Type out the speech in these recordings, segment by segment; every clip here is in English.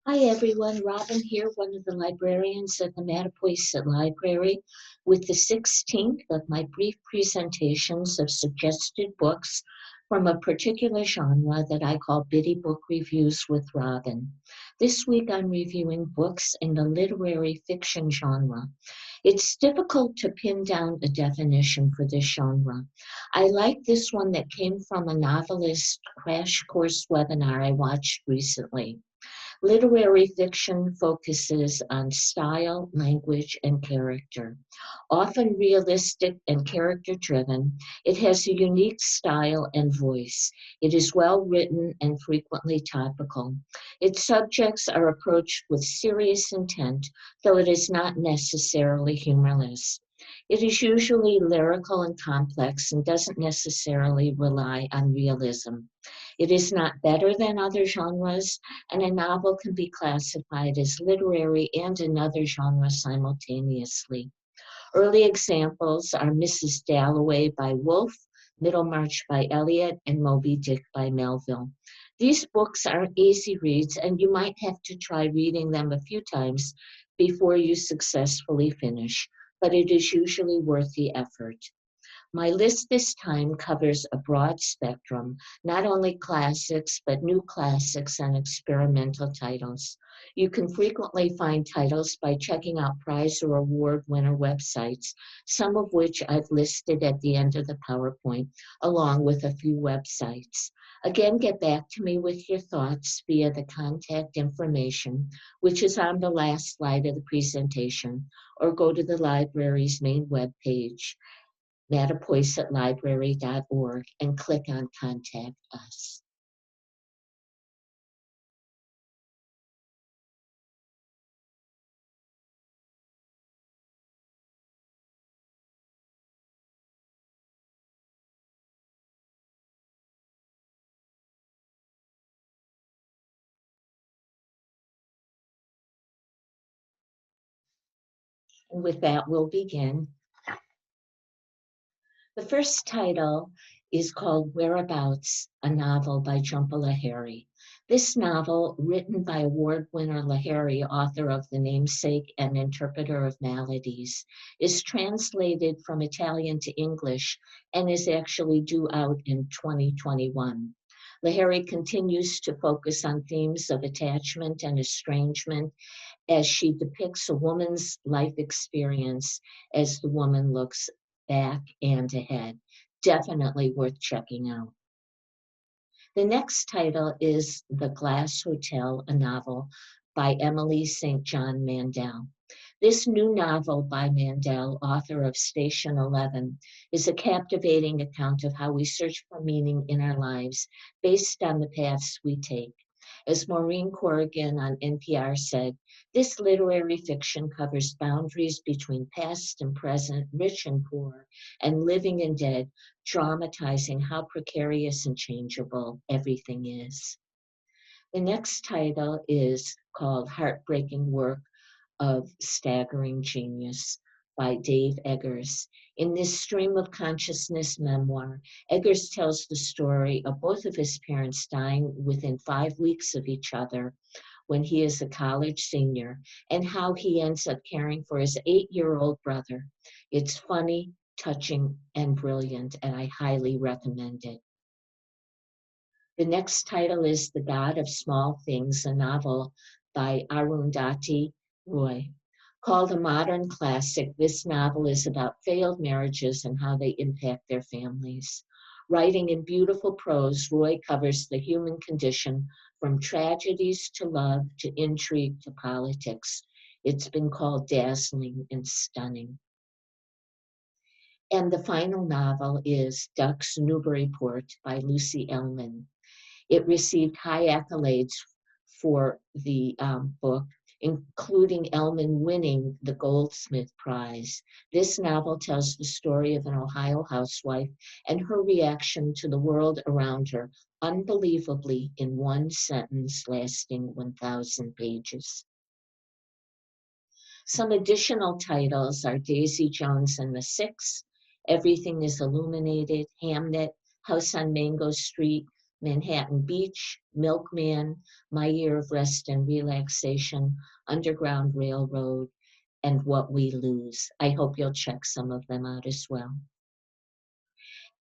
Hi everyone, Robbin here, one of the librarians at the Mattapoisett Library, with the 16th of my brief presentations of suggested books from a particular genre that I call Bity Book Reviews with Robbin. This week I'm reviewing books in the literary fiction genre. It's difficult to pin down a definition for this genre. I like this one that came from a novelist crash course webinar I watched recently. Literary fiction focuses on style, language, and character. Often realistic and character-driven, it has a unique style and voice. It is well written and frequently topical. Its subjects are approached with serious intent, though it is not necessarily humorless. It is usually lyrical and complex and doesn't necessarily rely on realism. It is not better than other genres, and a novel can be classified as literary and another genre simultaneously. Early examples are Mrs. Dalloway by Woolf, Middlemarch by Eliot, and Moby Dick by Melville. These books are easy reads, and you might have to try reading them a few times before you successfully finish, but it is usually worth the effort. My list this time covers a broad spectrum, not only classics, but new classics and experimental titles. You can frequently find titles by checking out prize or award winner websites, some of which I've listed at the end of the PowerPoint, along with a few websites. Again, get back to me with your thoughts via the contact information, which is on the last slide of the presentation, or go to the library's main webpage, mattapoisettlibrary.org, and click on Contact Us. And with that, we'll begin. The first title is called Whereabouts, a novel by Jhumpa Lahiri. This novel, written by award winner Lahiri, author of The Namesake and interpreter of Maladies, is translated from Italian to English and is actually due out in 2021. Lahiri continues to focus on themes of attachment and estrangement as she depicts a woman's life experience as the woman looks back and ahead. Definitely worth checking out. The next title is The Glass Hotel, a novel by Emily St. John Mandel. This new novel by Mandel, author of Station 11, is a captivating account of how we search for meaning in our lives based on the paths we take. As Maureen Corrigan on NPR said, this literary fiction covers boundaries between past and present, rich and poor, and living and dead, dramatizing how precarious and changeable everything is. The next title is called Heartbreaking Work of Staggering Genius by Dave Eggers. In this stream of consciousness memoir, Eggers tells the story of both of his parents dying within 5 weeks of each other when he is a college senior, and how he ends up caring for his 8-year-old brother. It's funny, touching, and brilliant, and I highly recommend it. The next title is The God of Small Things, a novel by Arundhati Roy. Called a modern classic, this novel is about failed marriages and how they impact their families. Writing in beautiful prose, Roy covers the human condition from tragedies to love to intrigue to politics. It's been called dazzling and stunning. And the final novel is Ducks Newburyport by Lucy Ellmann. It received high accolades for the book, including Ellmann winning the Goldsmith Prize. This novel tells the story of an Ohio housewife and her reaction to the world around her, unbelievably in one sentence lasting 1,000 pages. Some additional titles are Daisy Jones and the Six, Everything is Illuminated, Hamnet, House on Mango Street, Manhattan Beach, Milkman, My Year of Rest and Relaxation, Underground Railroad, and What We Lose. I hope you'll check some of them out as well.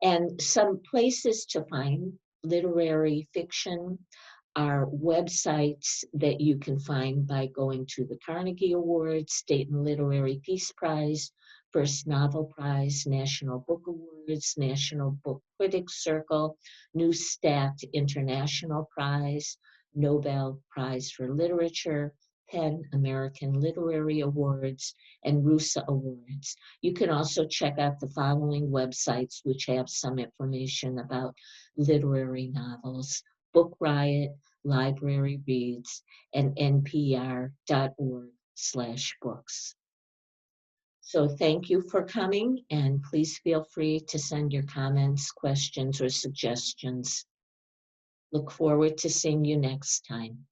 And some places to find literary fiction are websites that you can find by going to the Carnegie Awards, State and Literary Peace Prize, First Novel Prize, National Book Awards, National Book Critics Circle, Neustadt International Prize, Nobel Prize for Literature, PEN American Literary Awards, and RUSA Awards. You can also check out the following websites, which have some information about literary novels: Book Riot, Library Reads, and npr.org/books. So thank you for coming, and please feel free to send your comments, questions, or suggestions. Look forward to seeing you next time.